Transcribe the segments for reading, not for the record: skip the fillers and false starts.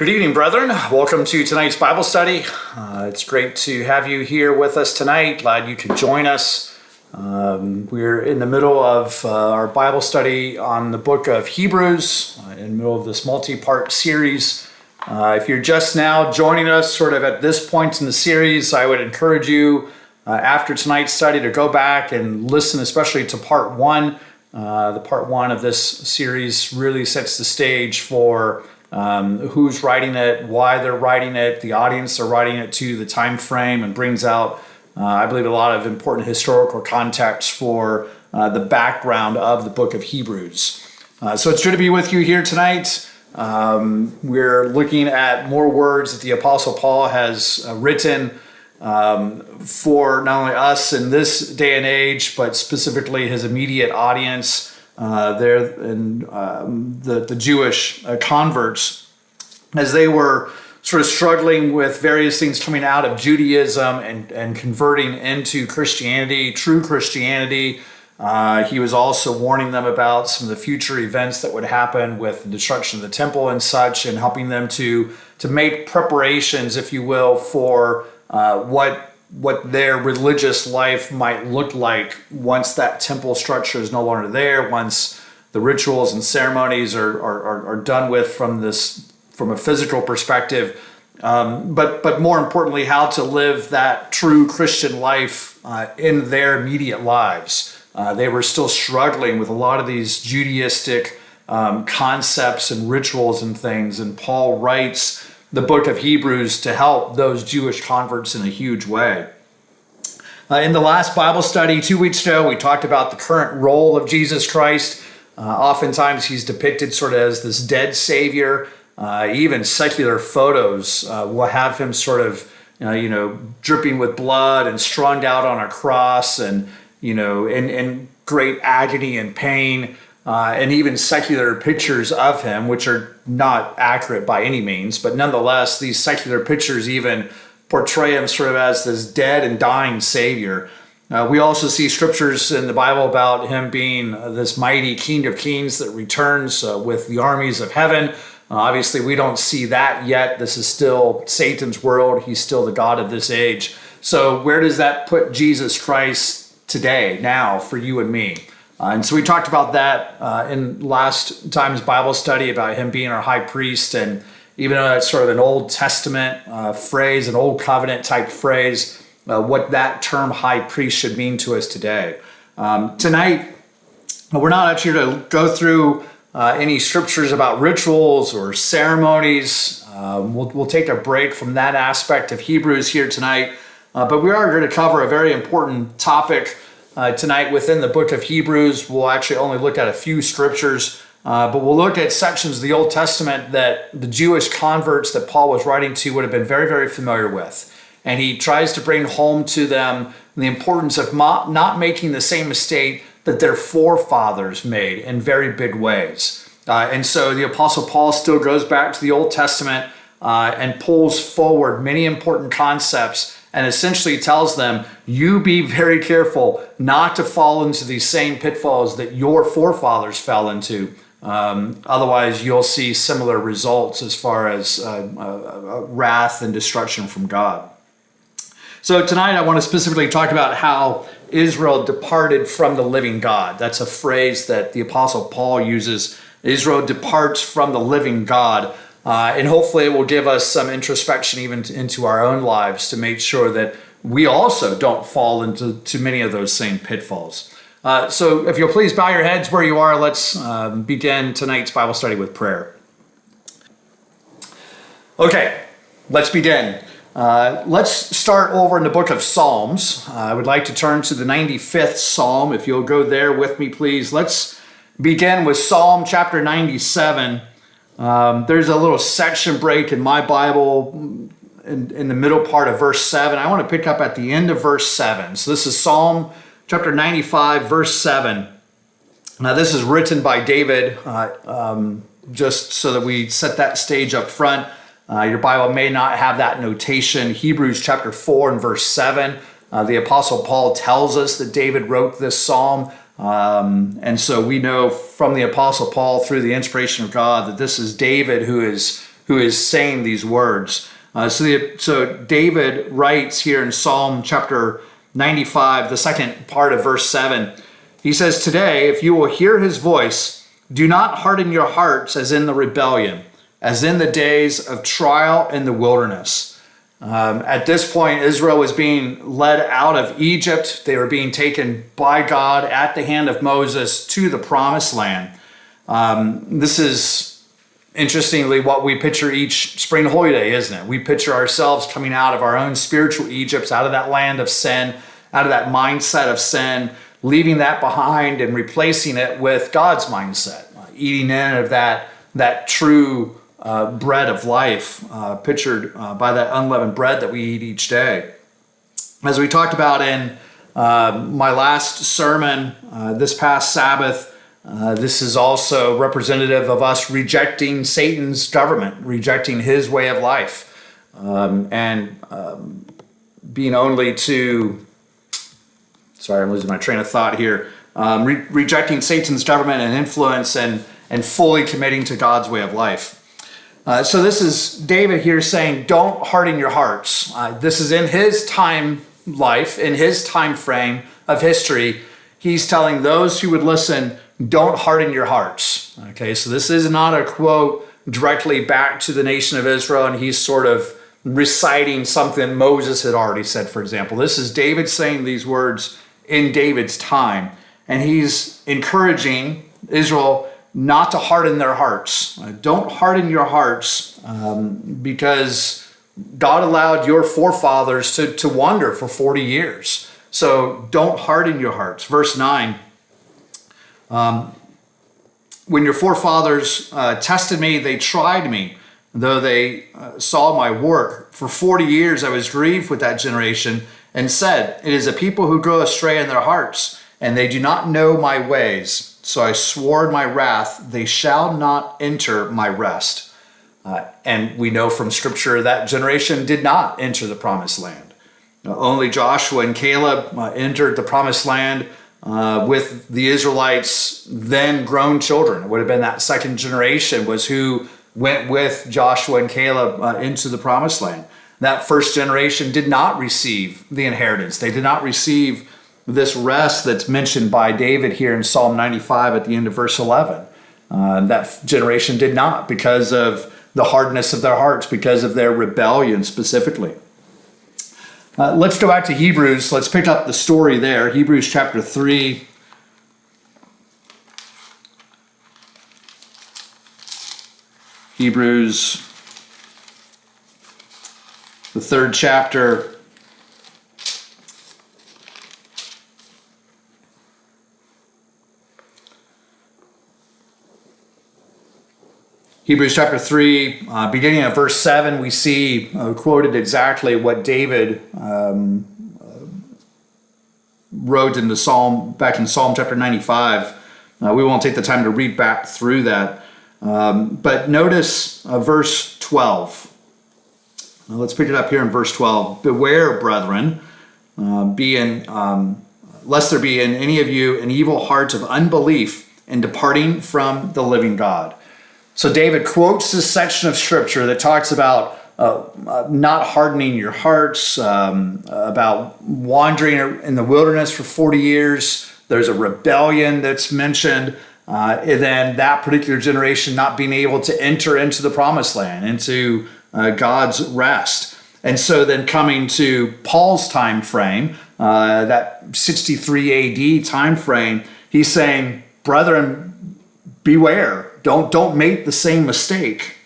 Good evening, brethren. Welcome to tonight's Bible study. It's great to have you here with us tonight. Glad you could join us. We're in the middle of our Bible study on the book of Hebrews, in the middle of this multi-part series. If you're just now joining us sort of at this point in the series, I would encourage you after tonight's study to go back and listen especially to part one. The part one of this series really sets the stage for who's writing it, why they're writing it, the audience they're writing it to, the time frame, and brings out, I believe, a lot of important historical context for the background of the book of Hebrews. So it's good to be with you here tonight. We're looking at more words that the Apostle Paul has written for not only us in this day and age, but specifically his immediate audience there in the Jewish converts, as they were sort of struggling with various things coming out of Judaism and converting into Christianity, true Christianity. He was also warning them about some of the future events that would happen with the destruction of the temple and such, and helping them to make preparations, if you will, for what their religious life might look like once that temple structure is no longer there, once the rituals and ceremonies are done with from a physical perspective, but more importantly, how to live that true Christian life in their immediate lives. They were still struggling with a lot of these Judaistic concepts and rituals and things, and Paul writes the book of Hebrews to help those Jewish converts in a huge way. In the last Bible study 2 weeks ago, we talked about the current role of Jesus Christ. Oftentimes he's depicted sort of as this dead Savior. Even secular photos will have him sort of, dripping with blood and strung out on a cross and, in great agony and pain. And even secular pictures of him, which are not accurate by any means, but nonetheless, these secular pictures even portray him sort of as this dead and dying Savior. We also see scriptures in the Bible about him being this mighty King of Kings that returns with the armies of heaven. Obviously, we don't see that yet. This is still Satan's world. He's still the God of this age. So where does that put Jesus Christ today, now, for you and me? And so we talked about that in last time's Bible study, about him being our high priest. And even though it's sort of an Old Testament phrase, an Old Covenant type phrase, what that term high priest should mean to us today. Tonight, we're not actually going to go through any scriptures about rituals or ceremonies. We'll take a break from that aspect of Hebrews here tonight. But we are going to cover a very important topic tonight within the book of Hebrews. We'll actually only look at a few scriptures, but we'll look at sections of the Old Testament that the Jewish converts that Paul was writing to would have been very, very familiar with. And he tries to bring home to them the importance of not making the same mistake that their forefathers made in very big ways. And so the Apostle Paul still goes back to the Old Testament and pulls forward many important concepts and essentially tells them, you be very careful not to fall into these same pitfalls that your forefathers fell into. Otherwise, you'll see similar results as far as wrath and destruction from God. So tonight I want to specifically talk about how Israel departed from the living God. That's a phrase that the Apostle Paul uses. Israel departs from the living God. And hopefully it will give us some introspection even into our own lives to make sure that we also don't fall into many of those same pitfalls. So if you'll please bow your heads where you are, let's begin tonight's Bible study with prayer. Okay, let's begin. Let's start over in the book of Psalms. I would like to turn to the 95th Psalm. If you'll go there with me, please. Let's begin with Psalm chapter 97. There's a little section break in my Bible in the middle part of verse 7. I want to pick up at the end of verse 7. So this is Psalm chapter 95, verse 7. Now this is written by David, just so that we set that stage up front. Your Bible may not have that notation. Hebrews chapter 4 and verse 7. The Apostle Paul tells us that David wrote this psalm. And so we know from the Apostle Paul through the inspiration of God that this is David who is who is saying these words. So David writes here in Psalm chapter 95, the second part of verse 7. He says, "Today, if you will hear his voice, do not harden your hearts as in the rebellion, as in the days of trial in the wilderness." At this point, Israel was being led out of Egypt. They were being taken by God at the hand of Moses to the promised land. This is, interestingly, what we picture each spring holy day, isn't it? We picture ourselves coming out of our own spiritual Egypts, out of that land of sin, out of that mindset of sin, leaving that behind and replacing it with God's mindset, eating in of that true bread of life, pictured by that unleavened bread that we eat each day. As we talked about in my last sermon this past Sabbath, this is also representative of us rejecting Satan's government, rejecting his way of life, and being only to... Sorry, I'm losing my train of thought here. Rejecting Satan's government and influence and fully committing to God's way of life. So this is David here saying, don't harden your hearts. This is in his time life, in his time frame of history. He's telling those who would listen, don't harden your hearts. Okay, so this is not a quote directly back to the nation of Israel, and he's sort of reciting something Moses had already said, for example. This is David saying these words in David's time, and he's encouraging Israel not to harden their hearts. Don't harden your hearts because God allowed your forefathers to wander for 40 years. So don't harden your hearts. Verse 9, when your forefathers tested me, they tried me, though they saw my work. For 40 years I was grieved with that generation and said, it is a people who go astray in their hearts, and they do not know my ways. So I swore in my wrath, they shall not enter my rest. And we know from Scripture that generation did not enter the promised land. Only Joshua and Caleb entered the promised land with the Israelites' then grown children. It would have been that second generation was who went with Joshua and Caleb into the promised land. That first generation did not receive the inheritance. They did not receive this rest that's mentioned by David here in Psalm 95 at the end of verse 11. That generation did not, because of the hardness of their hearts, because of their rebellion specifically. Let's go back to Hebrews. Let's pick up the story there. Hebrews chapter 3. Hebrews, the 3rd chapter. Hebrews chapter 3, beginning at verse 7, we see quoted exactly what David wrote in the Psalm, back in Psalm chapter 95. We won't take the time to read back through that. But notice verse 12. Let's pick it up here in verse 12. Beware, brethren, lest there be in any of you an evil heart of unbelief in departing from the living God. So David quotes this section of Scripture that talks about not hardening your hearts, about wandering in the wilderness for 40 years. There's a rebellion that's mentioned, and then that particular generation not being able to enter into the promised land, into God's rest. And so then coming to Paul's time frame, that 63 AD time frame, he's saying, brethren, beware. Don't make the same mistake.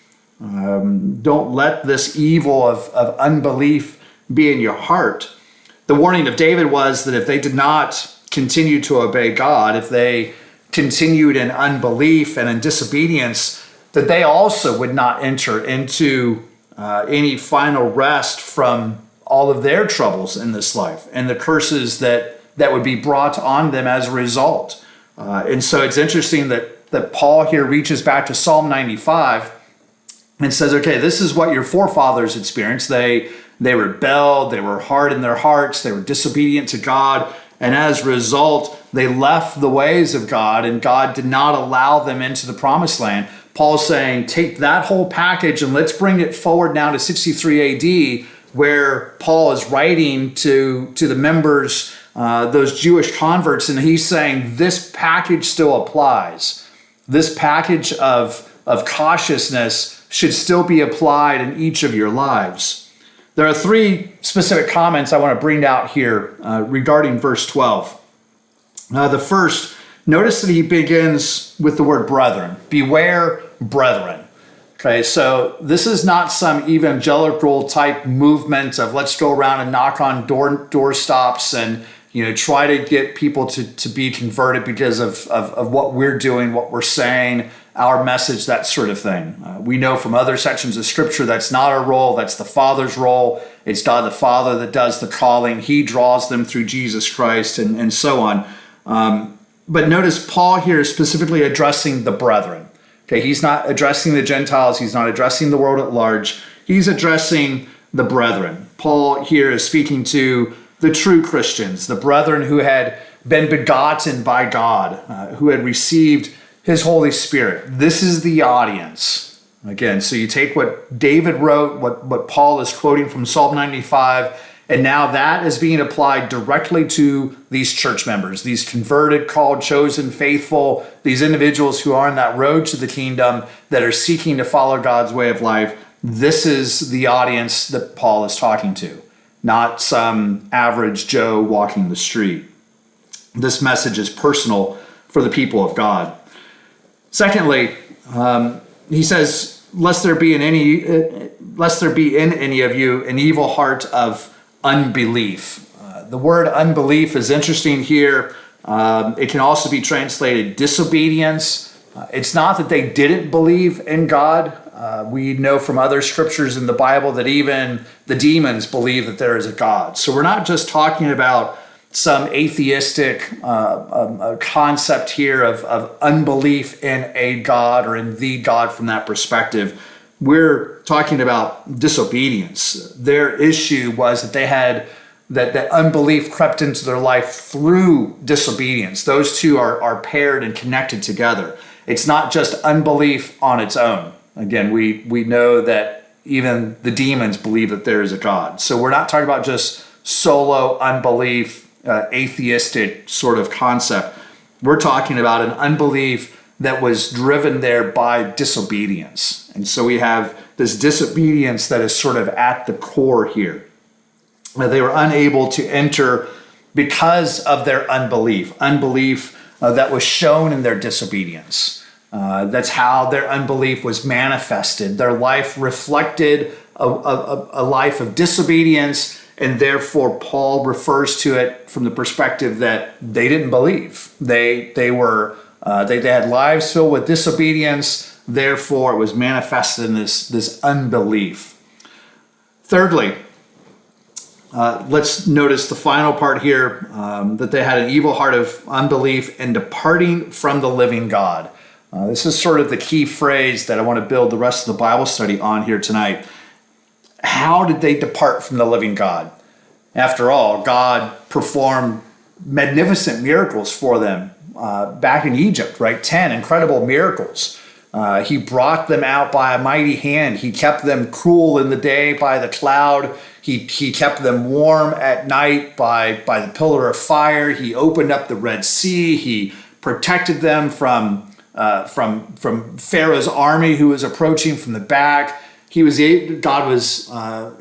Don't let this evil of unbelief be in your heart. The warning of David was that if they did not continue to obey God, if they continued in unbelief and in disobedience, that they also would not enter into any final rest from all of their troubles in this life and the curses that would be brought on them as a result. And so it's interesting that Paul here reaches back to Psalm 95 and says, okay, this is what your forefathers experienced. They rebelled, they were hard in their hearts, they were disobedient to God, and as a result, they left the ways of God, and God did not allow them into the promised land. Paul's saying, take that whole package and let's bring it forward now to 63 AD, where Paul is writing to the members, those Jewish converts, and he's saying this package still applies. This package of cautiousness should still be applied in each of your lives. There are three specific comments I want to bring out here regarding verse 12. The first, notice that he begins with the word brethren. Beware, brethren. Okay, so this is not some evangelical type movement of let's go around and knock on doorstops and try to get people to be converted because of what we're doing, what we're saying, our message, that sort of thing. We know from other sections of Scripture that's not our role, that's the Father's role. It's God the Father that does the calling. He draws them through Jesus Christ and so on. But notice Paul here is specifically addressing the brethren. Okay, he's not addressing the Gentiles. He's not addressing the world at large. He's addressing the brethren. Paul here is speaking to the true Christians, the brethren who had been begotten by God, who had received his Holy Spirit. This is the audience. Again, so you take what David wrote, what Paul is quoting from Psalm 95, and now that is being applied directly to these church members, these converted, called, chosen, faithful, these individuals who are on that road to the kingdom that are seeking to follow God's way of life. This is the audience that Paul is talking to, not some average Joe walking the street. This message is personal for the people of God. Secondly, he says, lest there be in any of you an evil heart of unbelief. The word unbelief is interesting here. It can also be translated disobedience. It's not that they didn't believe in God. We know from other scriptures in the Bible that even the demons believe that there is a God. So we're not just talking about some atheistic concept here of unbelief in a God or in the God from that perspective. We're talking about disobedience. Their issue was that they had that unbelief crept into their life through disobedience. Those two are paired and connected together. It's not just unbelief on its own. Again, we know that even the demons believe that there is a God. So we're not talking about just solo unbelief, atheistic sort of concept. We're talking about an unbelief that was driven there by disobedience. And so we have this disobedience that is sort of at the core here. They were unable to enter because of their unbelief that was shown in their disobedience. That's how their unbelief was manifested. Their life reflected a life of disobedience, and therefore Paul refers to it from the perspective that they didn't believe. They had lives filled with disobedience, therefore it was manifested in this unbelief. Thirdly, let's notice the final part here, that they had an evil heart of unbelief and departing from the living God. This is sort of the key phrase that I want to build the rest of the Bible study on here tonight. How did they depart from the living God? After all, God performed magnificent miracles for them back in Egypt, right? 10 incredible miracles. He brought them out by a mighty hand. He kept them cool in the day by the cloud. He kept them warm at night by the pillar of fire. He opened up the Red Sea. He protected them from Pharaoh's army who was approaching from the back. God was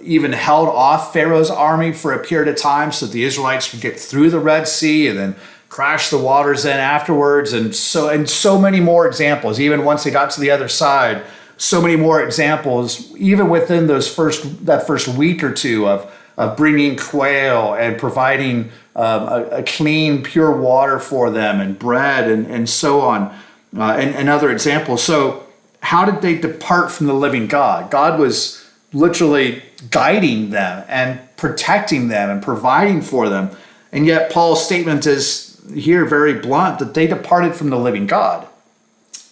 even held off Pharaoh's army for a period of time so that the Israelites could get through the Red Sea and then crash the waters in afterwards, and so many more examples. Even once they got to the other side, so many more examples. Even within that first week or two of bringing quail and providing a clean, pure water for them and bread and so on, and other examples. So how did they depart from the living God? God was literally guiding them and protecting them and providing for them. And yet Paul's statement is here very blunt, that they departed from the living God.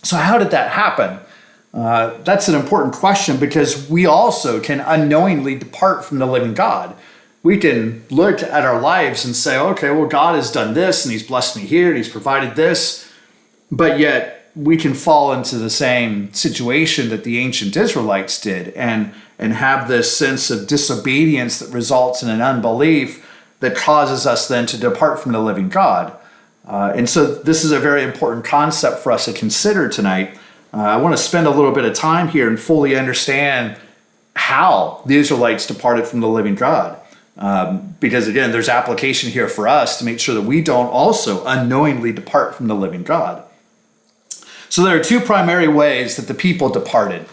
So how did that happen? That's an important question, because we also can unknowingly depart from the living God. We can look at our lives and say, okay, well, God has done this and he's blessed me here and he's provided this. But yet we can fall into the same situation that the ancient Israelites did and have this sense of disobedience that results in an unbelief that causes us then to depart from the living God. And so this is a very important concept for us to consider tonight. I want to spend a little bit of time here and fully understand how the Israelites departed from the living God. Because again, there's application here for us to make sure that we don't also unknowingly depart from the living God. So there are two primary ways that the people departed.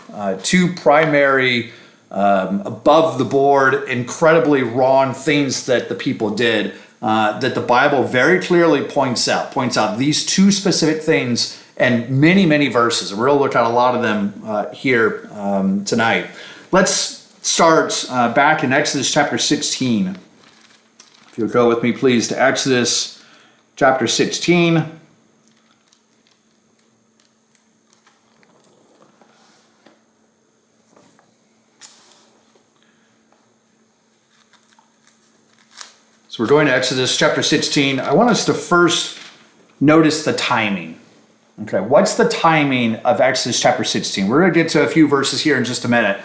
Two primary, above the board, incredibly wrong things that the people did that the Bible very clearly points out these two specific things and many, many verses. We're going to look at a lot of them here tonight. Let's start back in Exodus chapter 16. If you'll go with me, please, to Exodus chapter 16. So we're going to Exodus chapter 16. I want us to first notice the timing. Okay, what's the timing of Exodus chapter 16? We're going to get to a few verses here in just a minute.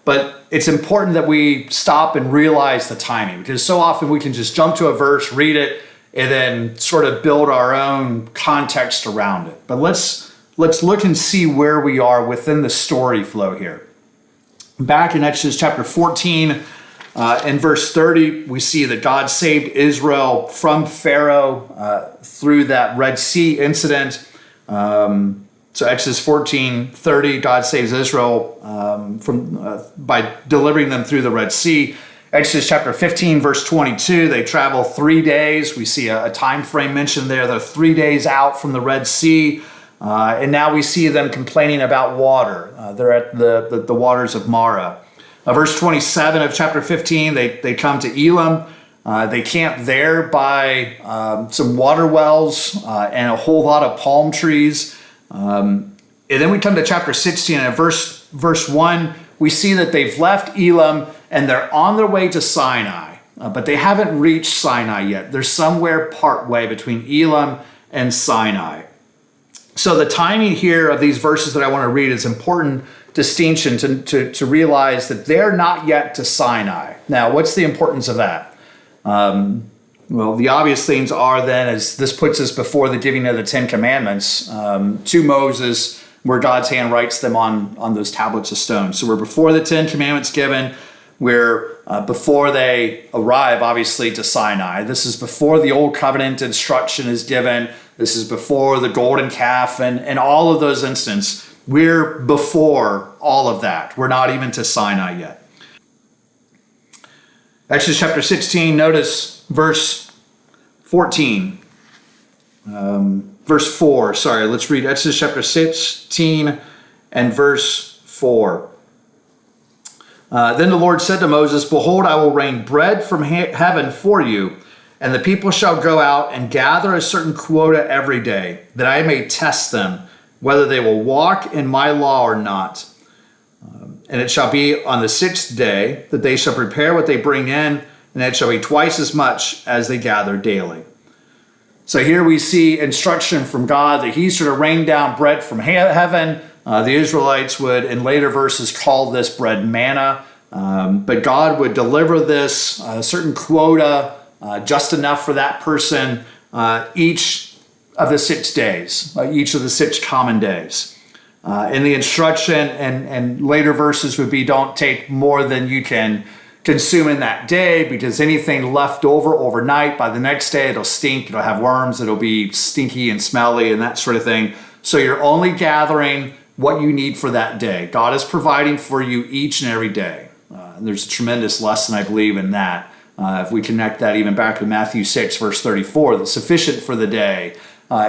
But it's important that we stop and realize the timing, because so often we can just jump to a verse, read it, and then sort of build our own context around it. But let's look and see where we are within the story flow here. Back in Exodus chapter 14, in verse 30, we see that God saved Israel from Pharaoh through that Red Sea incident. So Exodus 14:30, God saves Israel by delivering them through the Red Sea. Exodus chapter 15, verse 22, they travel 3 days. We see a time frame mentioned there. They're 3 days out from the Red Sea. And now we see them complaining about water. They're at the waters of Marah. Verse 27 of chapter 15, they come to Elim. They camp there by some water wells and a whole lot of palm trees. And then we come to chapter 16, and verse 1, we see that they've left Elim and they're on their way to Sinai, but they haven't reached Sinai yet. They're somewhere part way between Elim and Sinai. So the timing here of these verses that I want to read is important distinction to realize that they're not yet to Sinai. Now, what's the importance of that? Well, the obvious things are then, as this puts us before the giving of the Ten Commandments to Moses, where God's hand writes them on those tablets of stone. So we're before the Ten Commandments given. We're before they arrive, obviously, to Sinai. This is before the Old Covenant instruction is given. This is before the golden calf and all of those instances. We're before all of that. We're not even to Sinai yet. Exodus chapter 16, notice verse 14. Verse 4, sorry, let's read Exodus chapter 16 and verse 4. Then the Lord said to Moses, "Behold, I will rain bread from heaven for you, and the people shall go out and gather a certain quota every day, that I may test them, whether they will walk in my law or not. And it shall be on the 6th day that they shall prepare what they bring in, and it shall be twice as much as they gather daily." So here we see instruction from God that he's going to rain down bread from heaven. The Israelites would, in later verses, call this bread manna. But God would deliver this certain quota, just enough for that person, each of the 6 days, each of the 6 common days. And the instruction and later verses would be, don't take more than you can consume in that day, because anything left over overnight, by the next day it'll stink, it'll have worms, it'll be stinky and smelly and that sort of thing. So you're only gathering what you need for that day. God is providing for you each and every day. And there's a tremendous lesson, I believe, in that. If we connect that even back to Matthew 6, verse 34, that sufficient for the day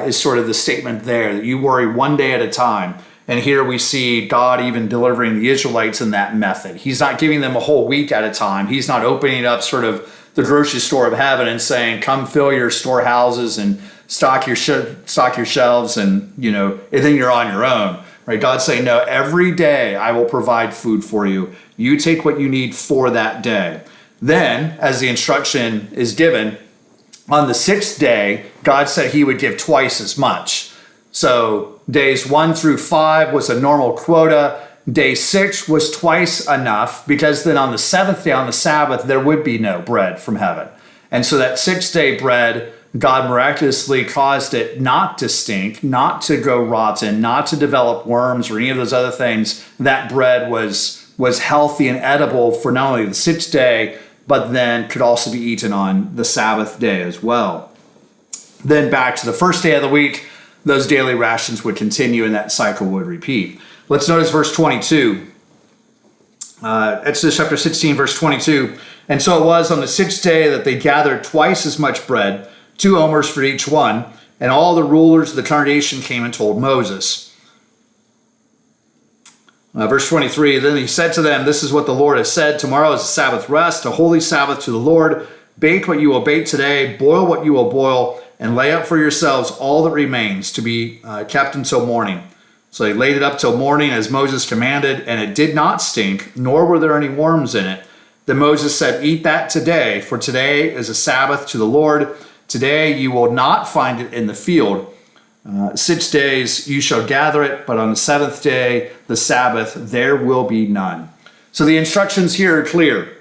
is sort of the statement there, that you worry one day at a time. And here we see God even delivering the Israelites in that method. He's not giving them a whole week at a time. He's not opening up sort of the grocery store of heaven and saying, come fill your storehouses and stock your shelves, and and then you're on your own. Right? God's saying, no, every day I will provide food for you. You take what you need for that day. Then, as the instruction is given, on the 6th day, God said he would give twice as much. So days 1 through 5 was a normal quota. Day 6 was twice enough, because then on the 7th day, on the Sabbath, there would be no bread from heaven. And so that 6-day bread, God miraculously caused it not to stink, not to go rotten, not to develop worms or any of those other things. That bread was healthy and edible for not only the 6th day, but then could also be eaten on the Sabbath day as well. Then back to the first day of the week, those daily rations would continue and that cycle would repeat. Let's notice verse 22. Exodus chapter 16, verse 22. And so it was on the 6th day that they gathered twice as much bread, 2 omers for each one, and all the rulers of the congregation came and told Moses. Verse 23, then he said to them, this is what the Lord has said, tomorrow is a Sabbath rest, a holy Sabbath to the Lord. Bake what you will bake today, boil what you will boil, and lay up for yourselves all that remains to be kept until morning. So they laid it up till morning as Moses commanded, and it did not stink, nor were there any worms in it. Then Moses said, eat that today, for today is a Sabbath to the Lord. Today you will not find it in the field. 6 days you shall gather it, but on the 7th day, the Sabbath, there will be none. So the instructions here are clear.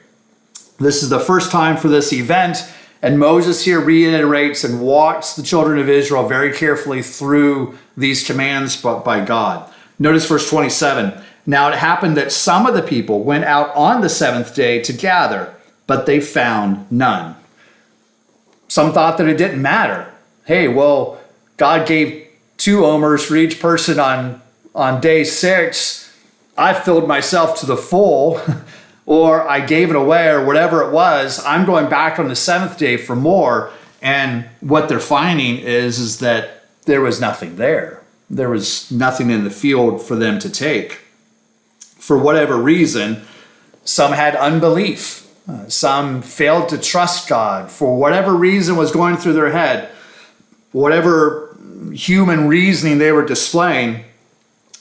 This is the first time for this event, and Moses here reiterates and walks the children of Israel very carefully through these commands by God. Notice verse 27. Now it happened that some of the people went out on the 7th day to gather, but they found none. Some thought that it didn't matter. Hey, well, God gave 2 omers for each person on day 6. I filled myself to the full. Or I gave it away, or whatever it was. I'm going back on the 7th day for more. And what they're finding is that there was nothing there. There was nothing in the field for them to take. For whatever reason, some had unbelief. Some failed to trust God. For whatever reason was going through their head, whatever human reasoning they were displaying,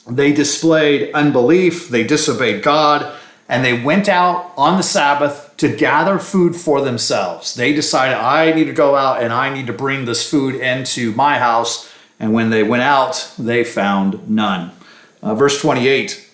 they displayed unbelief. They disobeyed God. And they went out on the Sabbath to gather food for themselves. They decided, I need to go out and I need to bring this food into my house. And when they went out, they found none. Verse 28,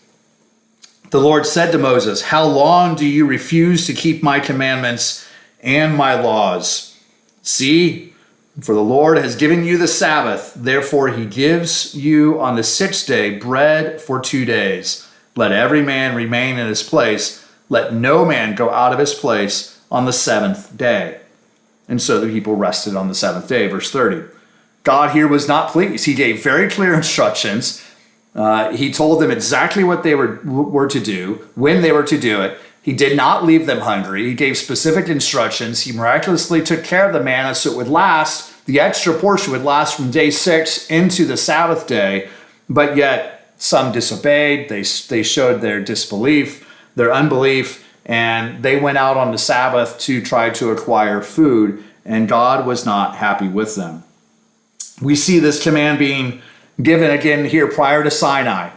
the Lord said to Moses, how long do you refuse to keep my commandments and my laws? See, for the Lord has given you the Sabbath. Therefore he gives you on the 6th day bread for 2 days. Let every man remain in his place. Let no man go out of his place on the 7th day. And so the people rested on the 7th day. Verse 30. God here was not pleased. He gave very clear instructions. He told them exactly what they were to do, when they were to do it. He did not leave them hungry. He gave specific instructions. He miraculously took care of the manna so it would last. The extra portion would last from day 6 into the Sabbath day. But yet, some disobeyed, they showed their disbelief, their unbelief, and they went out on the Sabbath to try to acquire food, and God was not happy with them. We see this command being given again here prior to Sinai.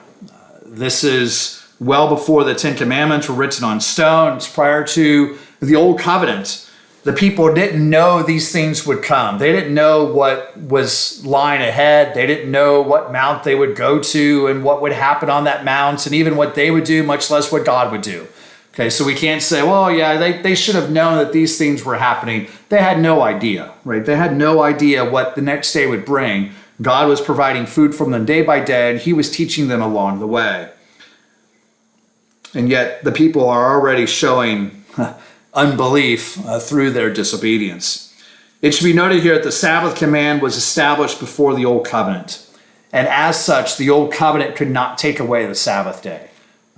This is well before the 10 Commandments were written on stone. It's prior to the Old Covenant. The people didn't know these things would come. They didn't know what was lying ahead. They didn't know what mount they would go to and what would happen on that mount and even what they would do, much less what God would do. Okay, so we can't say, well, yeah, they should have known that these things were happening. They had no idea, right? They had no idea what the next day would bring. God was providing food from them day by day, and he was teaching them along the way. And yet the people are already showing unbelief through their disobedience. It should be noted here that the Sabbath command was established before the Old Covenant. And as such, the Old Covenant could not take away the Sabbath day.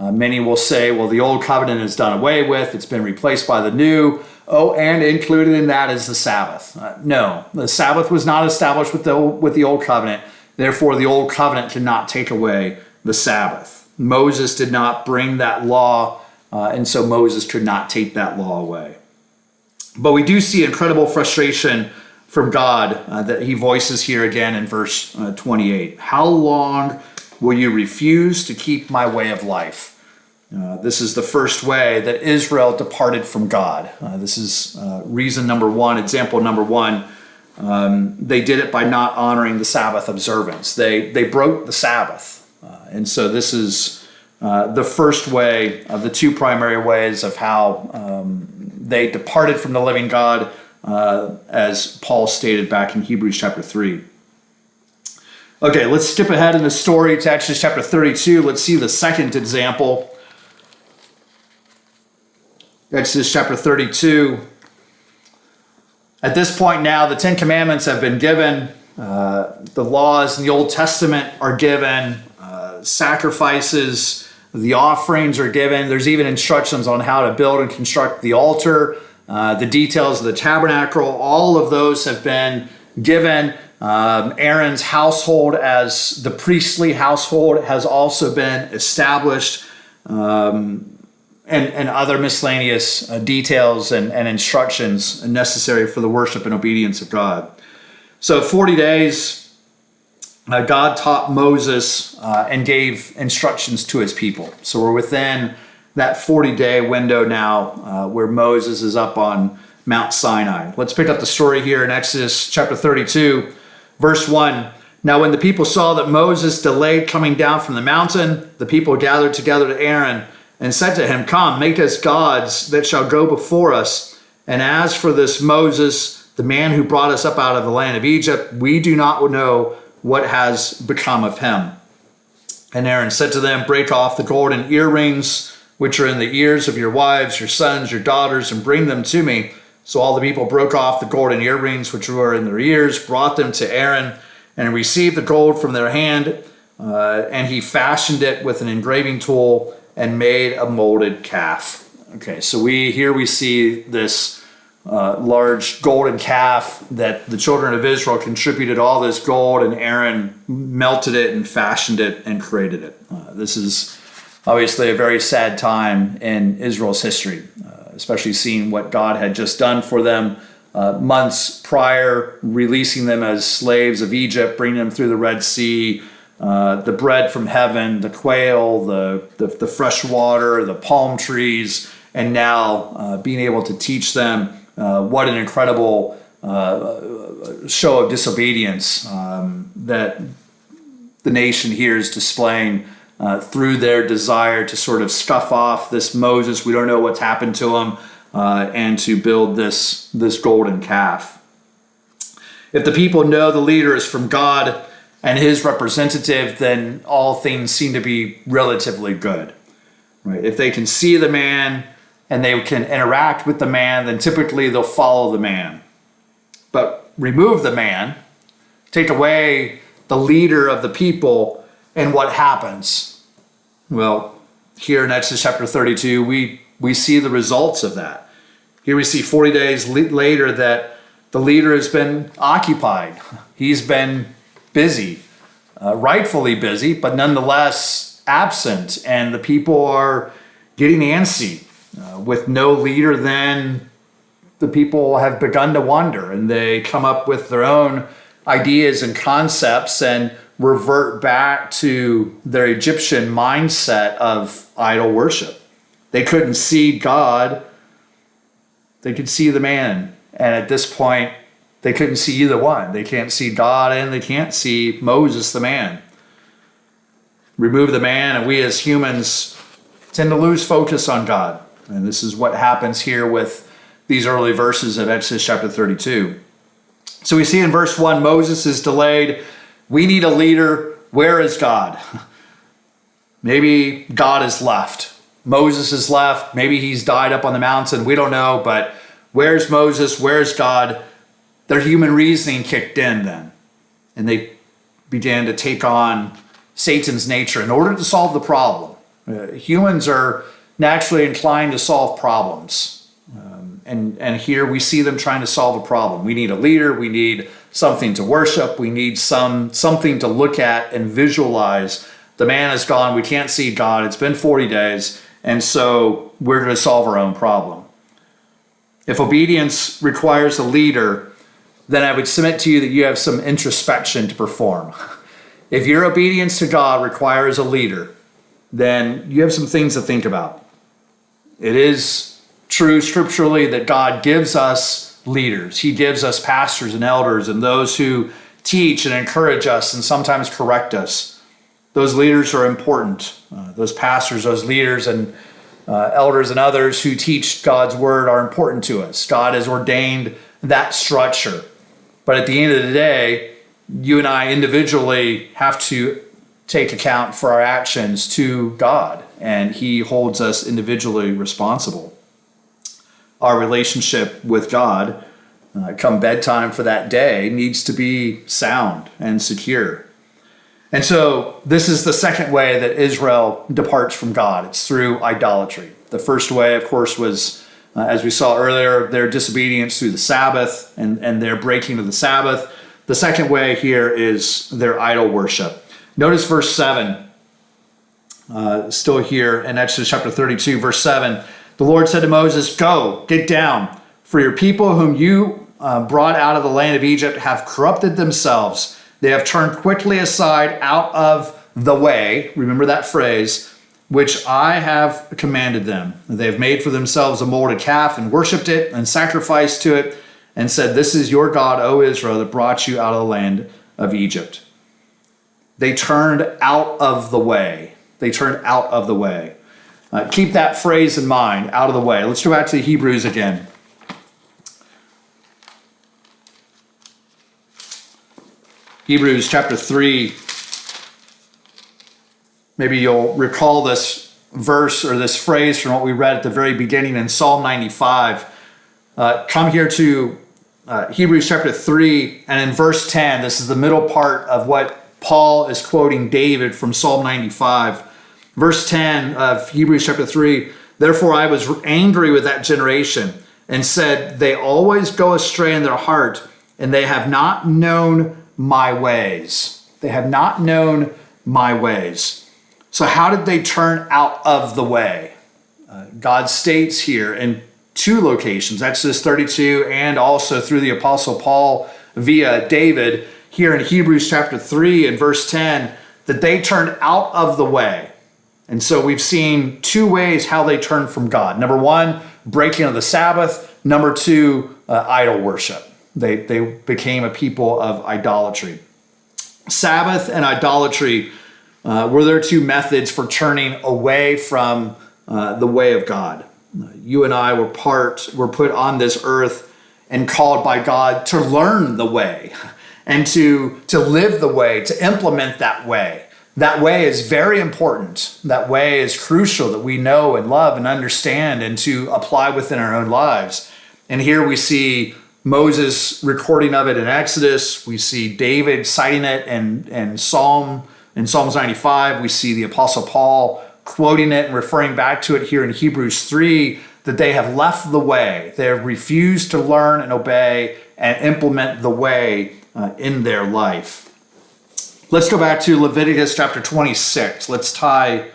Many will say, well, the Old Covenant is done away with. It's been replaced by the New. Oh, and included in that is the Sabbath. No, the Sabbath was not established with the Old Covenant. Therefore, the Old Covenant cannot take away the Sabbath. Moses did not bring that law, and so Moses could not take that law away. But we do see incredible frustration from God that he voices here again in verse 28. How long will you refuse to keep my way of life? This is the first way that Israel departed from God. This is reason number one, example number one, they did it by not honoring the Sabbath observance. They broke the Sabbath. And so this is the first way of the two primary ways of how they departed from the living God, as Paul stated back in Hebrews chapter 3. Okay, let's skip ahead in the story to Exodus chapter 32. Let's see the second example. Exodus chapter 32. At this point now, the Ten Commandments have been given. The laws in the Old Testament are given. Sacrifices, the offerings are given. There's even instructions on how to build and construct the altar. The details of the tabernacle, all of those have been given. Aaron's household as the priestly household has also been established, and other miscellaneous details and instructions necessary for the worship and obedience of God. So 40 days, God taught Moses and gave instructions to his people. So we're within that 40-day window now where Moses is up on Mount Sinai. Let's pick up the story here in Exodus chapter 32, verse 1. Now when the people saw that Moses delayed coming down from the mountain, the people gathered together to Aaron and said to him, "Come, make us gods that shall go before us. And as for this Moses, the man who brought us up out of the land of Egypt, we do not know what has become of him." And Aaron said to them, "Break off the golden earrings which are in the ears of your wives, your sons, your daughters, and bring them to me." So all the people broke off the golden earrings which were in their ears, brought them to Aaron, and received the gold from their hand, and he fashioned it with an engraving tool and made a molded calf. Okay, so we see this large golden calf that the children of Israel contributed all this gold, and Aaron melted it and fashioned it and created it. This is obviously a very sad time in Israel's history, especially seeing what God had just done for them months prior, releasing them as slaves of Egypt, bringing them through the Red Sea, the bread from heaven, the quail, the fresh water, the palm trees, and now being able to teach them what an incredible show of disobedience that the nation here is displaying through their desire to sort of scuff off this Moses. We don't know what's happened to him, and to build this golden calf. If the people know the leader is from God and his representative, then all things seem to be relatively good. Right? If they can see the man and they can interact with the man, then typically they'll follow the man. But remove the man, take away the leader of the people, and what happens? Well, here in Exodus chapter 32, we see the results of that. Here we see 40 days later that the leader has been occupied. He's been busy, rightfully busy, but nonetheless absent. And the people are getting antsy. With no leader, then the people have begun to wonder, and they come up with their own ideas and concepts and revert back to their Egyptian mindset of idol worship. They couldn't see God. They could see the man. And at this point, they couldn't see either one. They can't see God and they can't see Moses, the man. Remove the man, and we as humans tend to lose focus on God. And this is what happens here with these early verses of Exodus chapter 32. So we see in verse 1, Moses is delayed. We need a leader. Where is God? Maybe God is left. Moses is left. Maybe he's died up on the mountain. We don't know, but where's Moses? Where's God? Their human reasoning kicked in then. And they began to take on Satan's nature in order to solve the problem. Humans are naturally inclined to solve problems. And here we see them trying to solve a problem. We need a leader. We need something to worship. We need something to look at and visualize. The man is gone. We can't see God. It's been 40 days. And so we're going to solve our own problem. If obedience requires a leader, then I would submit to you that you have some introspection to perform. If your obedience to God requires a leader, then you have some things to think about. It is true scripturally that God gives us leaders. He gives us pastors and elders and those who teach and encourage us and sometimes correct us. Those leaders are important. Those pastors, those leaders and elders and others who teach God's word are important to us. God has ordained that structure. But at the end of the day, you and I individually have to take account for our actions to God, and He holds us individually responsible. Our relationship with God, come bedtime for that day, needs to be sound and secure. And so this is the second way that Israel departs from God. It's through idolatry. The first way, of course, was, as we saw earlier, their disobedience through the Sabbath and their breaking of the Sabbath. The second way here is their idol worship. Notice verse 7, still here in Exodus chapter 32, verse 7. The Lord said to Moses, "Go, get down, for your people whom you brought out of the land of Egypt have corrupted themselves. They have turned quickly aside out of the way," remember that phrase, "which I have commanded them. They have made for themselves a molded calf and worshipped it and sacrificed to it and said, 'This is your God, O Israel, that brought you out of the land of Egypt.'" They turned out of the way. They turned out of the way. Keep that phrase in mind, out of the way. Let's go back to Hebrews again. Hebrews chapter 3. Maybe you'll recall this verse or this phrase from what we read at the very beginning in Psalm 95. Come here to Hebrews chapter 3, and in verse 10, this is the middle part of what Paul is quoting David from Psalm 95. Verse 10 of Hebrews chapter 3, "Therefore I was angry with that generation and said, they always go astray in their heart, and they have not known my ways." They have not known my ways. So how did they turn out of the way? God states here in two locations, Exodus 32 and also through the Apostle Paul via David, here in Hebrews chapter 3 and verse 10, that they turned out of the way. And so we've seen two ways how they turned from God. Number one, breaking of the Sabbath. Number two, idol worship. They became a people of idolatry. Sabbath and idolatry were their two methods for turning away from the way of God. You and I were put on this earth and called by God to learn the way and to live the way, to implement that way. That way is very important. That way is crucial that we know and love and understand and to apply within our own lives. And here we see Moses recording of it in Exodus. We see David citing it in Psalms 95. We see the Apostle Paul quoting it and referring back to it here in Hebrews 3, that they have left the way. They have refused to learn and obey and implement the way in their life. Let's go back to Leviticus chapter 26. Let's tie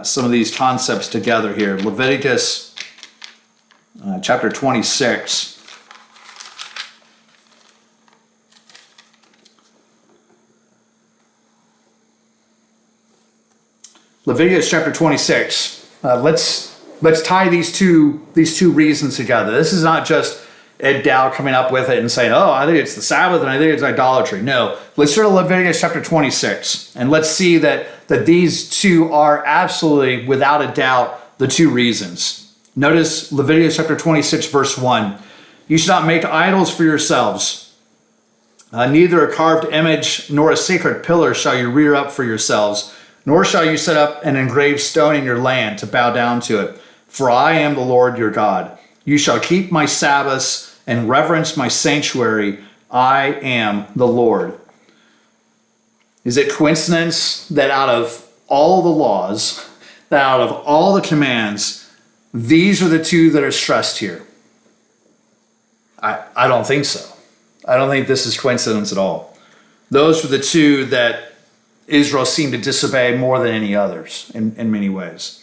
some of these concepts together here. Leviticus chapter 26. Leviticus chapter 26. Let's tie these two reasons together. This is not just Ed Dow coming up with it and saying, "Oh, I think it's the Sabbath and I think it's idolatry." No, let's turn to Leviticus chapter 26 and let's see that these two are absolutely, without a doubt, the two reasons. Notice Leviticus chapter 26, verse 1. "You shall not make idols for yourselves. Neither a carved image nor a sacred pillar shall you rear up for yourselves. Nor shall you set up an engraved stone in your land to bow down to it. For I am the Lord your God. You shall keep my Sabbaths and reverence my sanctuary. I am the Lord." Is it coincidence that out of all the laws, that out of all the commands, these are the two that are stressed here? I don't think so. I don't think this is coincidence at all. Those were the two that Israel seemed to disobey more than any others in many ways.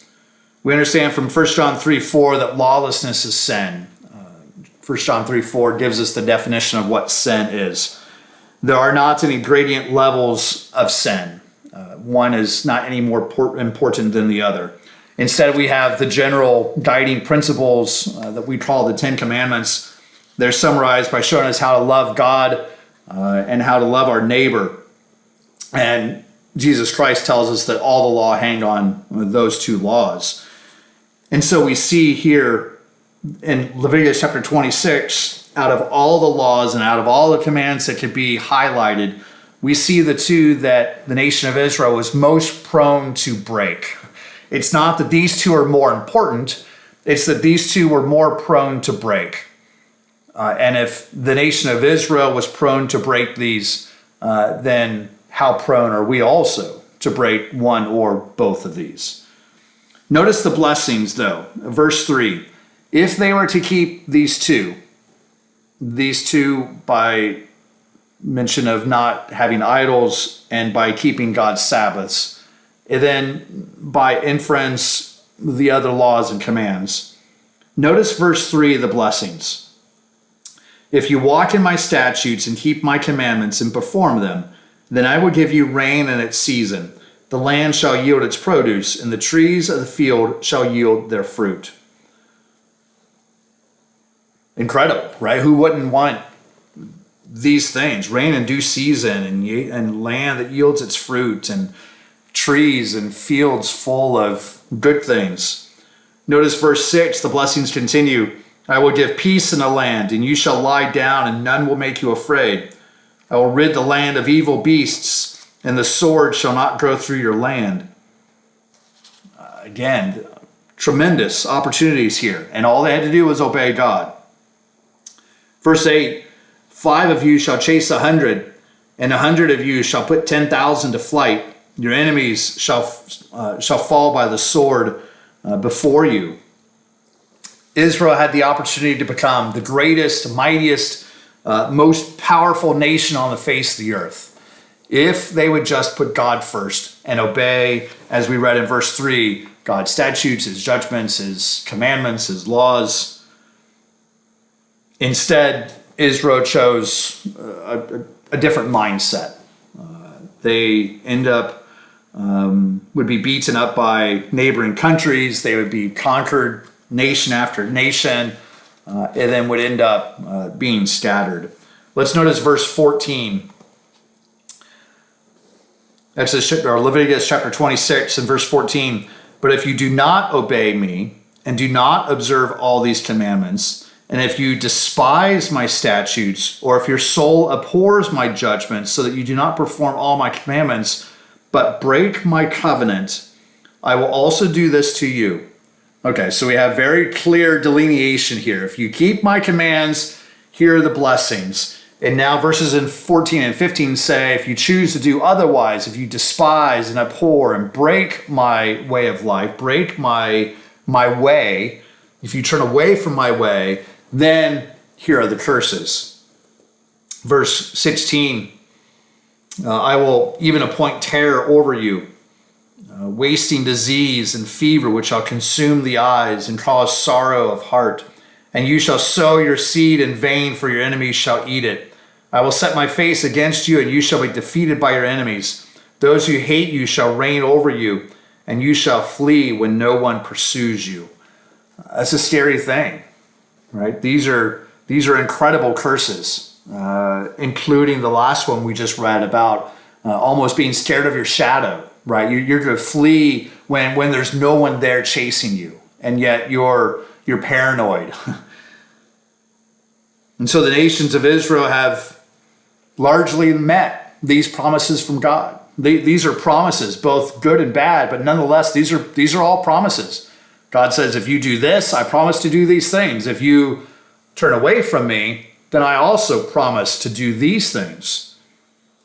We understand from 1 John 3:4 that lawlessness is sin. 1 John 3:4 gives us the definition of what sin is. There are not any gradient levels of sin. One is not any more important than the other. Instead, we have the general guiding principles that we call the Ten Commandments. They're summarized by showing us how to love God and how to love our neighbor. And Jesus Christ tells us that all the law hang on those two laws. And so we see here in Leviticus chapter 26, out of all the laws and out of all the commands that could be highlighted, we see the two that the nation of Israel was most prone to break. It's not that these two are more important, it's that these two were more prone to break. And if the nation of Israel was prone to break these, then how prone are we also to break one or both of these? Notice the blessings, though. Verse 3, if they were to keep these two by mention of not having idols and by keeping God's Sabbaths, and then by inference, the other laws and commands. Notice verse 3, the blessings. If you walk in my statutes and keep my commandments and perform them, then I will give you rain in its season. The land shall yield its produce, and the trees of the field shall yield their fruit. Incredible, right? Who wouldn't want these things? Rain in due season, and land that yields its fruit, and trees and fields full of good things. Notice verse 6, the blessings continue. I will give peace in the land, and you shall lie down, and none will make you afraid. I will rid the land of evil beasts, and the sword shall not go through your land. Again, tremendous opportunities here, and all they had to do was obey God. Verse 8, 5 of you shall chase 100, and 100 of you shall put 10,000 to flight. Your enemies shall fall by the sword before you. Israel had the opportunity to become the greatest, mightiest, most powerful nation on the face of the earth if they would just put God first and obey, as we read in verse 3, God's statutes, his judgments, his commandments, his laws. Instead, Israel chose a different mindset. They end up would be beaten up by neighboring countries. They would be conquered nation after nation, and then would end up being scattered. Let's notice verse 14. Leviticus chapter 26 and verse 14. But if you do not obey me and do not observe all these commandments, and if you despise my statutes, or if your soul abhors my judgments, so that you do not perform all my commandments, but break my covenant, I will also do this to you. Okay, so we have very clear delineation here. If you keep my commands, here are the blessings. And now verses in 14 and 15 say, if you choose to do otherwise, if you despise and abhor and break my way of life, break my way, if you turn away from my way, then here are the curses. Verse 16, I will even appoint terror over you, wasting disease and fever, which shall consume the eyes and cause sorrow of heart. And you shall sow your seed in vain, for your enemies shall eat it. I will set my face against you, and you shall be defeated by your enemies. Those who hate you shall reign over you, and you shall flee when no one pursues you. That's a scary thing, right? These are incredible curses, including the last one we just read about almost being scared of your shadow, right? You're going to flee when there's no one there chasing you, and yet you're paranoid. And so the nations of Israel have largely met these promises from God. These are promises, both good and bad, but nonetheless, these are all promises. God says, if you do this, I promise to do these things. If you turn away from me, then I also promise to do these things.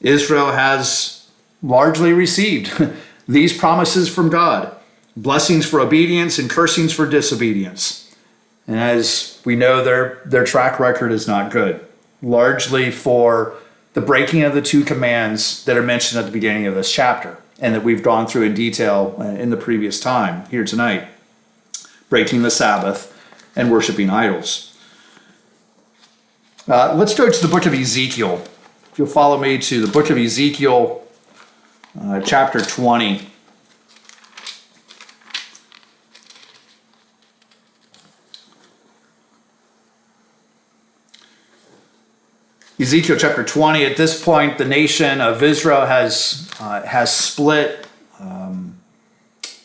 Israel has largely received these promises from God. Blessings for obedience and cursings for disobedience. And as we know, their track record is not good, largely for the breaking of the two commands that are mentioned at the beginning of this chapter and that we've gone through in detail in the previous time here tonight. Breaking the Sabbath and worshiping idols. Let's go to the book of Ezekiel. If you'll follow me to the book of Ezekiel, chapter 20. Ezekiel chapter 20, at this point, the nation of Israel has split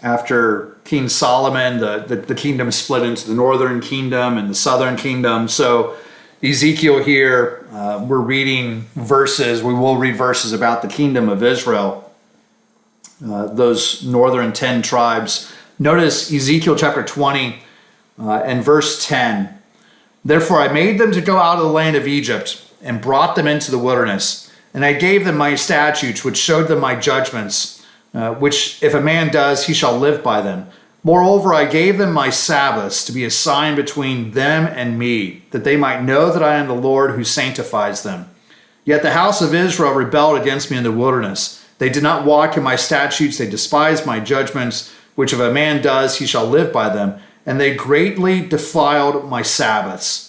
after King Solomon. The kingdom split into the northern kingdom and the southern kingdom. So Ezekiel here, we're reading verses, we will read verses about the kingdom of Israel, those northern 10 tribes. Notice Ezekiel chapter 20 and verse 10. Therefore I made them to go out of the land of Egypt and brought them into the wilderness. And I gave them my statutes, which showed them my judgments, which if a man does, he shall live by them. Moreover, I gave them my Sabbaths to be a sign between them and me, that they might know that I am the Lord who sanctifies them. Yet the house of Israel rebelled against me in the wilderness. They did not walk in my statutes, they despised my judgments, which if a man does, he shall live by them. And they greatly defiled my Sabbaths.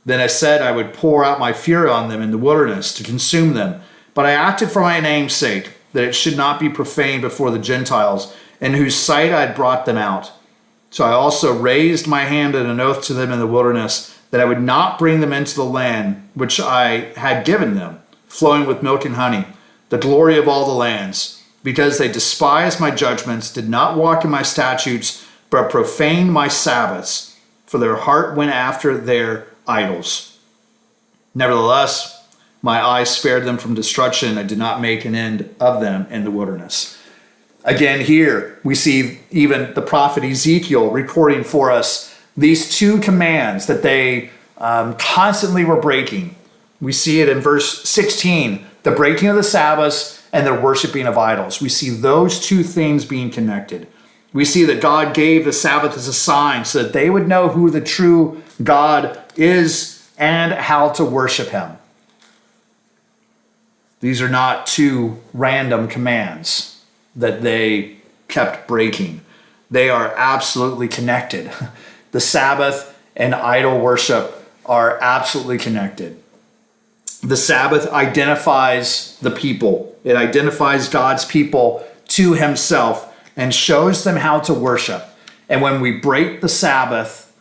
Then I said I would pour out my fury on them in the wilderness to consume them. But I acted for my name's sake, that it should not be profaned before the Gentiles, in whose sight I had brought them out. So I also raised my hand in an oath to them in the wilderness, that I would not bring them into the land which I had given them, flowing with milk and honey, the glory of all the lands, because they despised my judgments, did not walk in my statutes, but profaned my Sabbaths, for their heart went after their idols. Nevertheless, my eyes spared them from destruction. I did not make an end of them in the wilderness. Again, here we see even the prophet Ezekiel recording for us these two commands that they constantly were breaking. We see it in verse 16, the breaking of the Sabbaths and the worshiping of idols. We see those two things being connected. We see that God gave the Sabbath as a sign so that they would know who the true God is and how to worship him. These are not two random commands that they kept breaking. They are absolutely connected. The Sabbath and idol worship are absolutely connected. The Sabbath identifies the people. It identifies God's people to himself and shows them how to worship. And when we break the Sabbath,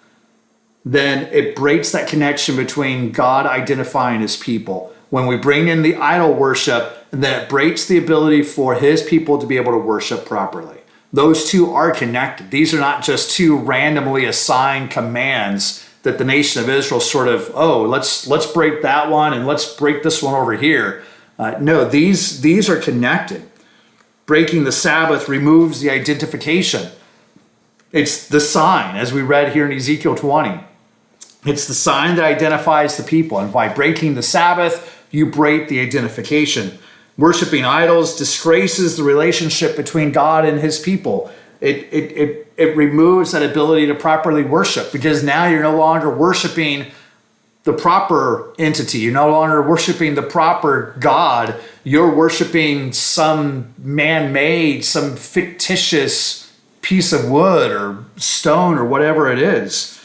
then it breaks that connection between God identifying his people. When we bring in the idol worship, then it breaks the ability for his people to be able to worship properly. Those two are connected. These are not just two randomly assigned commands that the nation of Israel sort of, let's break that one and let's break this one over here. No, these are connected. Breaking the Sabbath removes the identification. It's the sign, as we read here in Ezekiel 20. It's the sign that identifies the people. And by breaking the Sabbath, you break the identification. Worshipping idols disgraces the relationship between God and his people. It removes that ability to properly worship, because now you're no longer worshiping the proper entity. You're no longer worshiping the proper God. You're worshiping some man-made, some fictitious piece of wood or stone or whatever it is.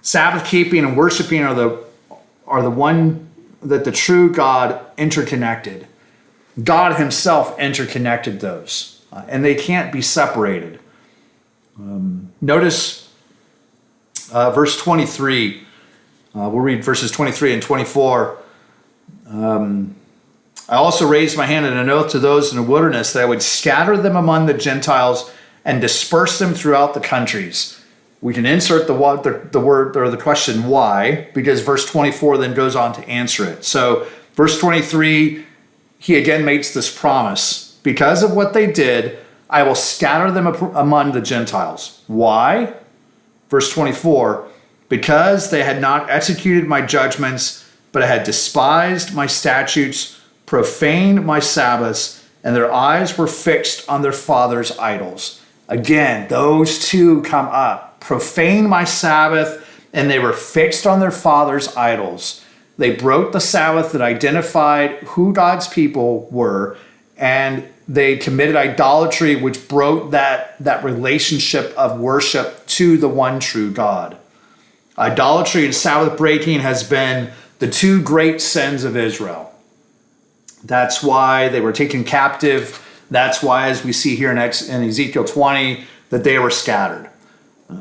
Sabbath keeping and worshiping are the one that the true God interconnected. God himself interconnected those, and they can't be separated. Notice verse 23. We'll read verses 23 and 24. I also raised my hand in an oath to those in the wilderness that I would scatter them among the Gentiles and disperse them throughout the countries. We can insert the word or the question why, because verse 24 then goes on to answer it. So verse 23, he again makes this promise. Because of what they did, I will scatter them among the Gentiles. Why? Verse 24, because they had not executed my judgments, but had despised my statutes, profaned my Sabbaths, and their eyes were fixed on their fathers' idols. Again, those two come up. Profane my Sabbath, and they were fixed on their fathers' idols. They broke the Sabbath that identified who God's people were, and they committed idolatry, which broke that relationship of worship to the one true God. Idolatry and Sabbath breaking has been the two great sins of Israel. That's why they were taken captive. That's why, as we see here in Ezekiel 20, that they were scattered.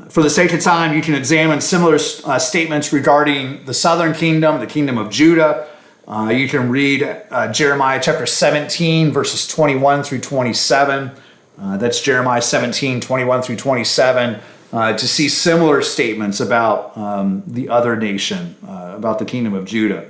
For the sake of time, you can examine similar statements regarding the southern kingdom, the kingdom of Judah, You can read Jeremiah chapter 17, verses 21 through 27. That's Jeremiah 17, 21 through 27, to see similar statements about the other nation, about the kingdom of Judah.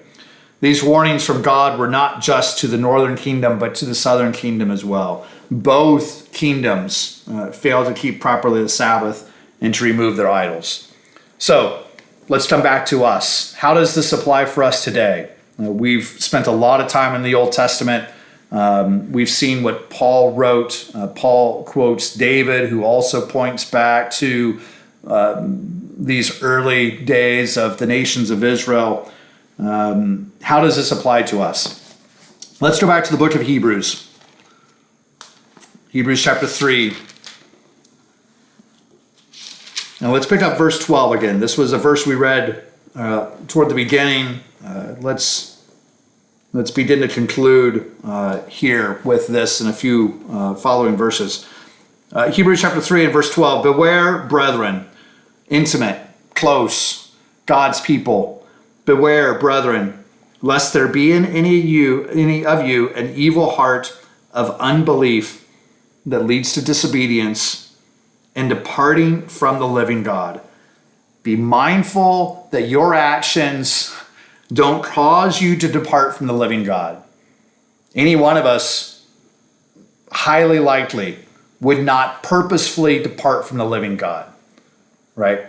These warnings from God were not just to the northern kingdom, but to the southern kingdom as well. Both kingdoms failed to keep properly the Sabbath and to remove their idols. So let's come back to us. How does this apply for us today? We've spent a lot of time in the Old Testament. We've seen what Paul wrote. Paul quotes David, who also points back to these early days of the nations of Israel. How does this apply to us? Let's go back to the book of Hebrews. Hebrews chapter 3. Now let's pick up verse 12 again. This was a verse we read toward the beginning. Let's begin to conclude here with this in a few following verses. Hebrews chapter 3 and verse 12. Beware, brethren, intimate, close, God's people. Beware, brethren, lest there be in any of you an evil heart of unbelief that leads to disobedience and departing from the living God. Be mindful that your actions don't cause you to depart from the living God. Any one of us, highly likely, would not purposefully depart from the living God, right?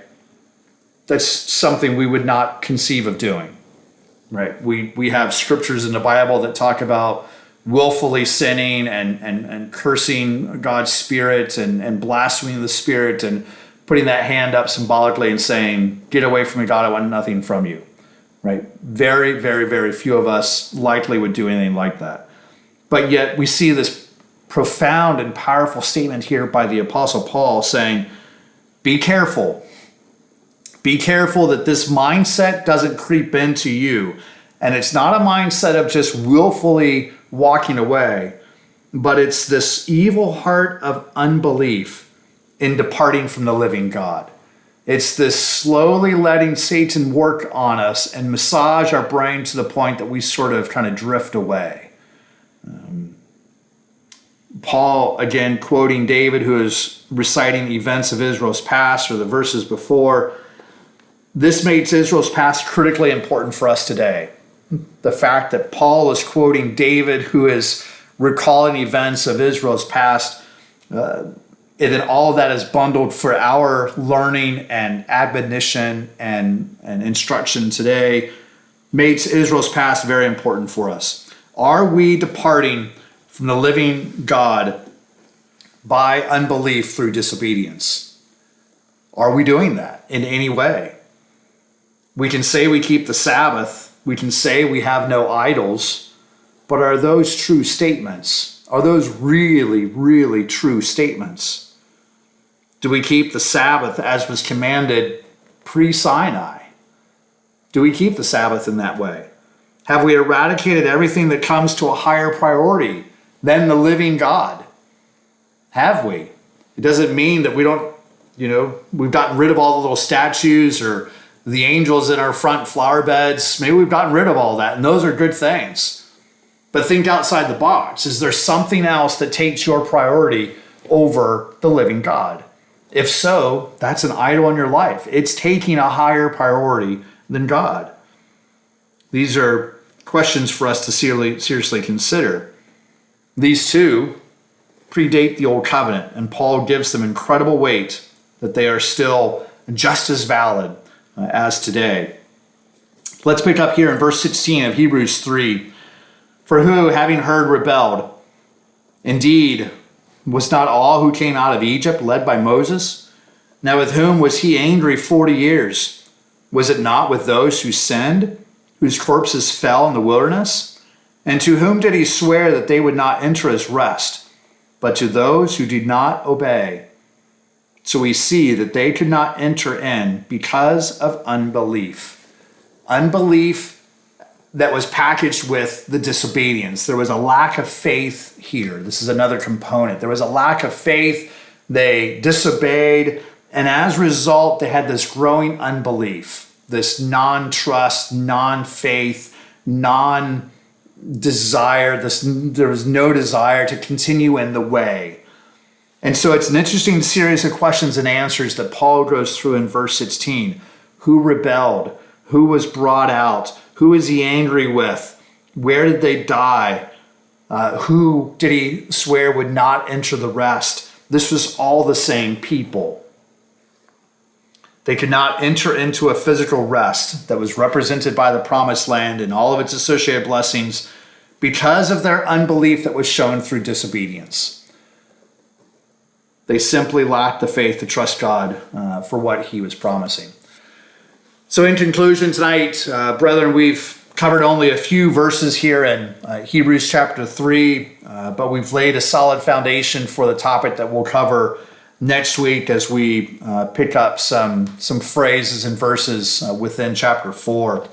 That's something we would not conceive of doing, right? We have scriptures in the Bible that talk about willfully sinning and cursing God's Spirit and blaspheming the Spirit and putting that hand up symbolically and saying, "Get away from me, God, I want nothing from you." Right? Very, very, very few of us likely would do anything like that. But yet we see this profound and powerful statement here by the Apostle Paul saying, be careful. Be careful that this mindset doesn't creep into you. And it's not a mindset of just willfully walking away, but it's this evil heart of unbelief in departing from the living God. It's this slowly letting Satan work on us and massage our brain to the point that we sort of kind of drift away. Paul, again, quoting David, who is reciting events of Israel's past or the verses before, this makes Israel's past critically important for us today. The fact that Paul is quoting David, who is recalling events of Israel's past, and then all of that is bundled for our learning and admonition and instruction today, makes Israel's past very important for us. Are we departing from the living God by unbelief through disobedience? Are we doing that in any way? We can say we keep the Sabbath. We can say we have no idols. But are those true statements? Are those really, really true statements? Do we keep the Sabbath as was commanded pre-Sinai? Do we keep the Sabbath in that way? Have we eradicated everything that comes to a higher priority than the living God? Have we? It doesn't mean that we don't, we've gotten rid of all the little statues or the angels in our front flower beds. Maybe we've gotten rid of all that, and those are good things. But think outside the box. Is there something else that takes your priority over the living God? If so, that's an idol in your life. It's taking a higher priority than God. These are questions for us to seriously consider. These two predate the Old Covenant, and Paul gives them incredible weight that they are still just as valid as today. Let's pick up here in verse 16 of Hebrews 3. For who, having heard, rebelled? Indeed, was not all who came out of Egypt led by Moses? Now with whom was he angry 40 years? Was it not with those who sinned, whose corpses fell in the wilderness? And to whom did he swear that they would not enter his rest, but to those who did not obey? So we see that they could not enter in because of unbelief. Unbelief that was packaged with the disobedience. There was a lack of faith here. This is another component. There was a lack of faith. They disobeyed. And as a result, they had this growing unbelief, this non-trust, non-faith, non-desire, there was no desire to continue in the way. And so it's an interesting series of questions and answers that Paul goes through in verse 16. Who rebelled? Who was brought out? Who is he angry with? Where did they die? Who did he swear would not enter the rest? This was all the same people. They could not enter into a physical rest that was represented by the promised land and all of its associated blessings because of their unbelief that was shown through disobedience. They simply lacked the faith to trust God for what he was promising. So in conclusion tonight, brethren, we've covered only a few verses here in Hebrews chapter 3, but we've laid a solid foundation for the topic that we'll cover next week as we pick up some phrases and verses within chapter 4.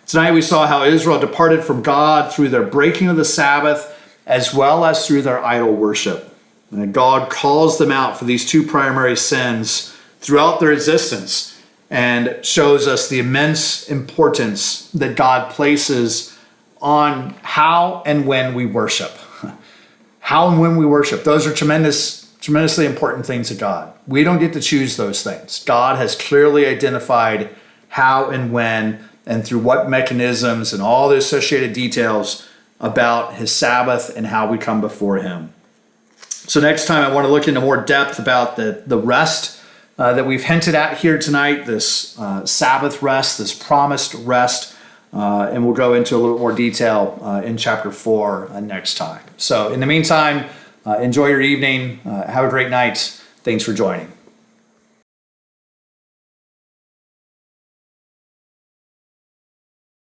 Tonight we saw how Israel departed from God through their breaking of the Sabbath as well as through their idol worship. And God calls them out for these two primary sins throughout their existence and shows us the immense importance that God places on how and when we worship. How and when we worship. Those are tremendously important things to God. We don't get to choose those things. God has clearly identified how and when and through what mechanisms and all the associated details about his Sabbath and how we come before him. So next time I want to look into more depth about the rest that we've hinted at here tonight, this Sabbath rest, this promised rest, and we'll go into a little more detail in chapter 4 next time. So in the meantime, enjoy your evening. Have a great night. Thanks for joining.